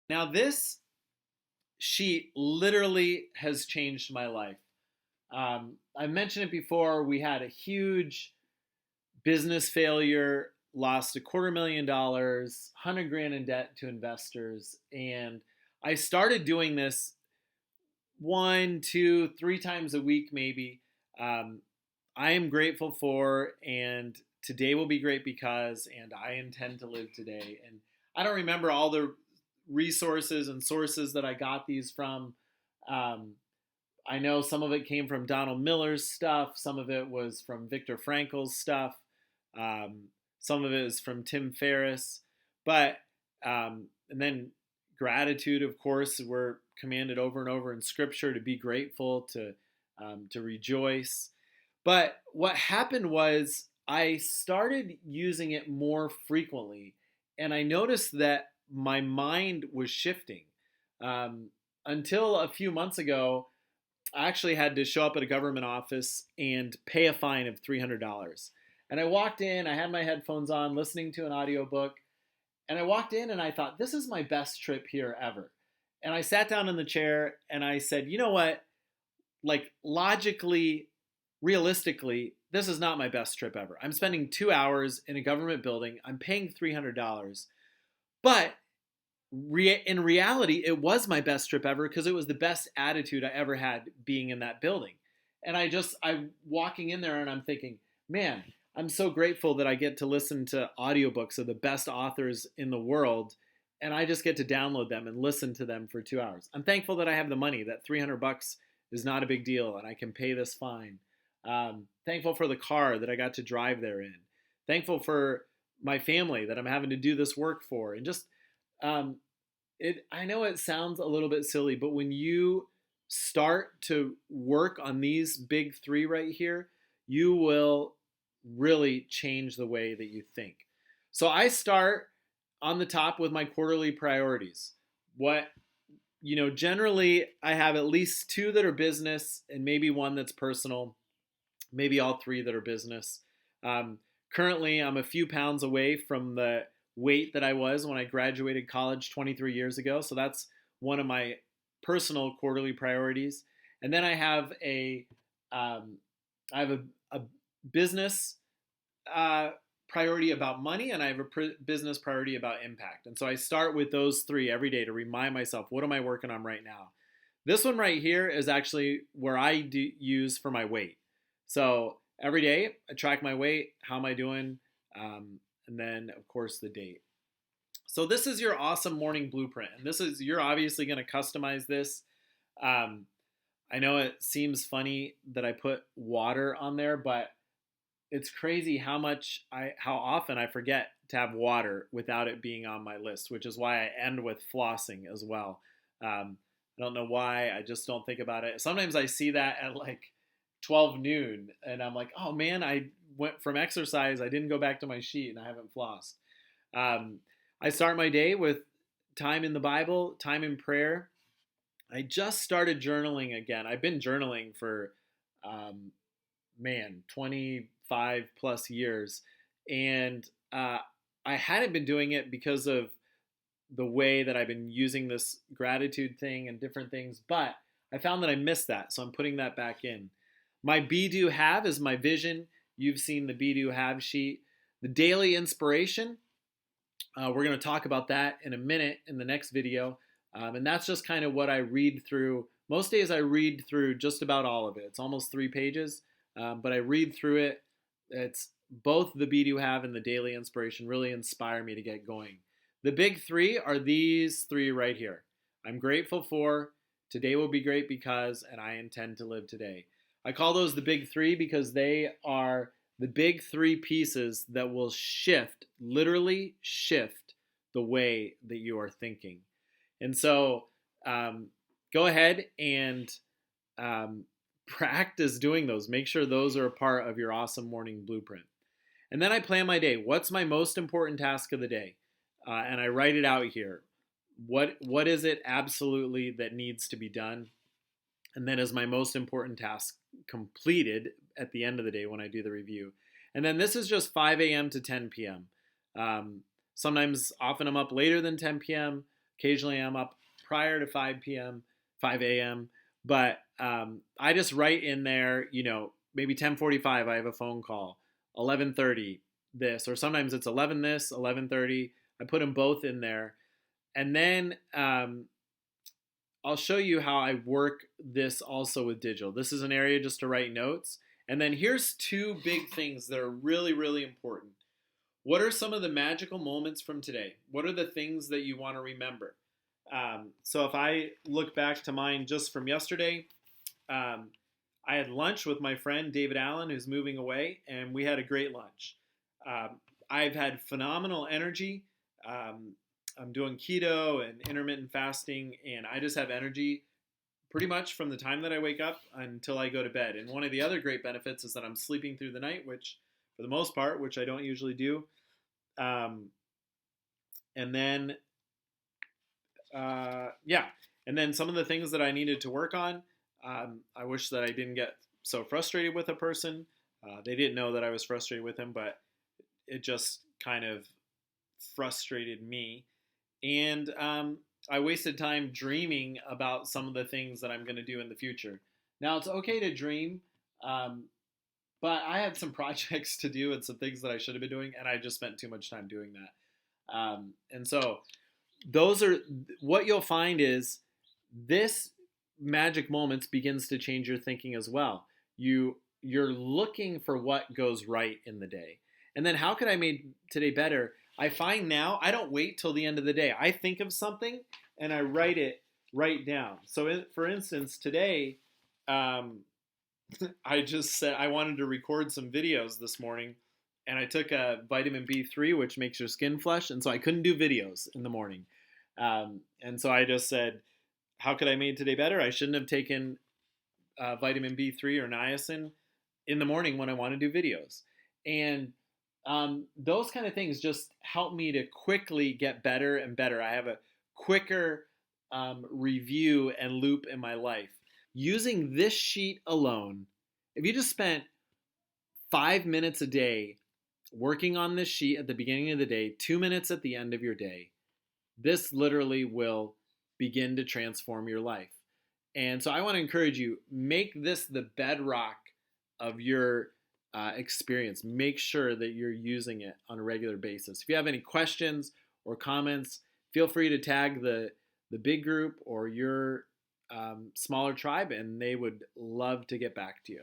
Now, this sheet literally has changed my life. I mentioned it before. We had a huge business failure, lost $250,000, 100 grand in debt to investors. And I started doing this one, two, three times a week, maybe. Um, I am grateful for, and today will be great because, and I intend to live today. And I don't remember all the resources and sources that I got these from. Um, I know some of it came from Donald Miller's stuff, some of it was from Viktor Frankl's stuff, um, some of it is from Tim Ferriss. But, and then gratitude, of course, we're commanded over and over in Scripture to be grateful, to rejoice. But what happened was I started using it more frequently, and I noticed that my mind was shifting. Um, until a few months ago, I actually had to show up at a government office and pay a fine of $300. And I walked in, I had my headphones on, listening to an audiobook, and I walked in and I thought, this is my best trip here ever. And I sat down in the chair and I said, you know what? Like, logically, realistically, this is not my best trip ever. I'm spending 2 hours in a government building, I'm paying $300. But in reality, it was my best trip ever because it was the best attitude I ever had being in that building. And I'm walking in there and I'm thinking, man, I'm so grateful that I get to listen to audiobooks of the best authors in the world. And I just get to download them and listen to them for 2 hours. I'm thankful that I have the money, that $300 is not a big deal and I can pay this fine. Thankful for the car that I got to drive there in. Thankful for my family that I'm having to do this work for. And just, um, I know it sounds a little bit silly, but when you start to work on these big three right here, you will really change the way that you think. So I start on the top with my quarterly priorities. What, generally I have at least two that are business and maybe one that's personal, maybe all three that are business. Um, Currently, I'm a few pounds away from the weight that I was when I graduated college 23 years ago. So that's one of my personal quarterly priorities. And then um, I have a business priority about money, and I have a business priority about impact. And so I start with those three every day to remind myself, what am I working on right now? This one right here is actually where I use for my weight. So every day I track my weight, how am I doing, and then of course the date. So this is your awesome morning blueprint, and you're obviously going to customize this. Um, I know it seems funny that I put water on there, but it's crazy how often I forget to have water without it being on my list, which is why I end with flossing as well. I don't know why. I just don't think about it. Sometimes I see that at like 12 noon and I'm like, oh man, I went from exercise. I didn't go back to my sheet and I haven't flossed. Um, I start my day with time in the Bible, time in prayer. I just started journaling again. I've been journaling for, um, 25 plus years. And I hadn't been doing it because of the way that I've been using this gratitude thing and different things, but I found that I missed that. So I'm putting that back in. My be do have is my vision. You've seen the be do have sheet. The daily inspiration, we're going to talk about that in a minute in the next video. And that's just kind of what I read through. Most days I read through just about all of it. It's almost 3 pages, but I read through it. It's both the be do have and the daily inspiration really inspire me to get going. The big three are these three right here. I'm grateful for, today will be great because, and I intend to live today. I call those the big three because they are the big three pieces that will literally shift the way that you are thinking. And so go ahead and practice doing those. Make sure those are a part of your awesome morning blueprint. And then I plan my day. What's my most important task of the day? And I write it out here. What is it absolutely that needs to be done? And then is my most important task completed at the end of the day when I do the review? And then this is just 5 a.m. to 10 p.m. Sometimes, often I'm up later than 10 p.m. Occasionally I'm up prior to 5 p.m., 5 a.m. But I just write in there, maybe 10:45 I have a phone call, 11:30 this, or sometimes it's 11 this, 11:30. I put them both in there. And then I'll show you how I work this also with digital. This is an area just to write notes. And then here's two big things that are really, really important. What are some of the magical moments from today? What are the things that you want to remember? So if I look back to mine just from yesterday, I had lunch with my friend David Allen, who's moving away, and we had a great lunch. I've had phenomenal energy. I'm doing keto and intermittent fasting, and I just have energy pretty much from the time that I wake up until I go to bed. And one of the other great benefits is that I'm sleeping through the night, which for the most part, which I don't usually do. And then, and then some of the things that I needed to work on, I wish that I didn't get so frustrated with a person. They didn't know that I was frustrated with them, but it just kind of frustrated me. And I wasted time dreaming about some of the things that I'm going to do in the future. Now, it's okay to dream, but I had some projects to do and some things that I should have been doing, and I just spent too much time doing that. And so those are what you'll find is this magic moments begins to change your thinking as well. You're looking for what goes right in the day. And then how could I make today better? I find now I don't wait till the end of the day. I think of something and I write it right down. So for instance, today, I just said I wanted to record some videos this morning, and I took a vitamin B3, which makes your skin flush, and so I couldn't do videos in the morning. And so I just said, how could I make today better? I shouldn't have taken vitamin B3 or niacin in the morning when I want to do videos. And those kind of things just help me to quickly get better and better. I have a quicker review and loop in my life. Using this sheet alone, if you just spent 5 minutes a day working on this sheet at the beginning of the day, 2 minutes at the end of your day, this literally will begin to transform your life. And so I want to encourage you, make this the bedrock of your experience. Make sure that you're using it on a regular basis. If you have any questions or comments, feel free to tag the big group or your smaller tribe, and they would love to get back to you.